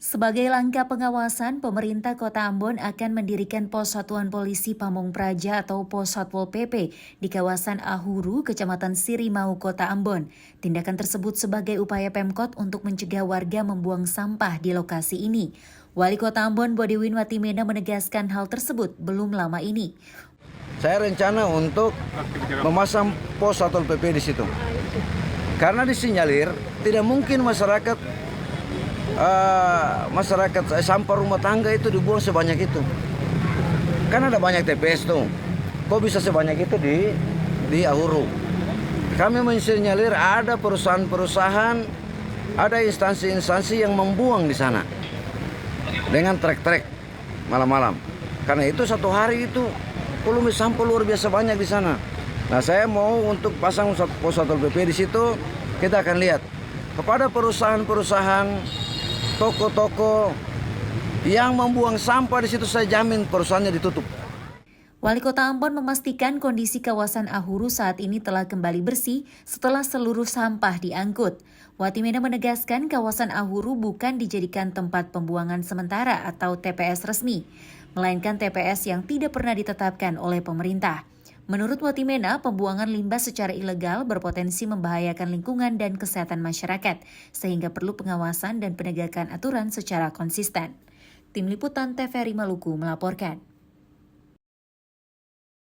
Sebagai langkah pengawasan, pemerintah Kota Ambon akan mendirikan Pos Satuan Polisi Pamung Praja atau Pos Satpol PP di kawasan Ahuru, Kecamatan Sirimau, Kota Ambon. Tindakan tersebut sebagai upaya Pemkot untuk mencegah warga membuang sampah di lokasi ini. Wali Kota Ambon Bodiwin Watimena menegaskan hal tersebut belum lama ini. Saya rencana untuk memasang pos Satpol PP di situ. Karena disinyalir tidak mungkin masyarakat sampah rumah tangga itu dibuang sebanyak itu. Kan ada banyak TPS tuh. Kok bisa sebanyak itu di Ahuru? Kami mensinyalir ada perusahaan-perusahaan, ada instansi-instansi yang membuang di sana dengan trek-trek malam-malam. Karena itu satu hari itu volume sampah luar biasa banyak di sana. Nah, saya mau untuk pasang pos Satpol PP di situ. Kita akan lihat kepada perusahaan-perusahaan, toko-toko yang membuang sampah di situ, saya jamin perusahaannya ditutup. Wali Kota Ambon memastikan kondisi kawasan Ahuru saat ini telah kembali bersih setelah seluruh sampah diangkut. Watimena menegaskan kawasan Ahuru bukan dijadikan tempat pembuangan sementara atau TPS resmi, melainkan TPS yang tidak pernah ditetapkan oleh pemerintah. Menurut Watimena, pembuangan limbah secara ilegal berpotensi membahayakan lingkungan dan kesehatan masyarakat, sehingga perlu pengawasan dan penegakan aturan secara konsisten. Tim Liputan TVRI Maluku melaporkan.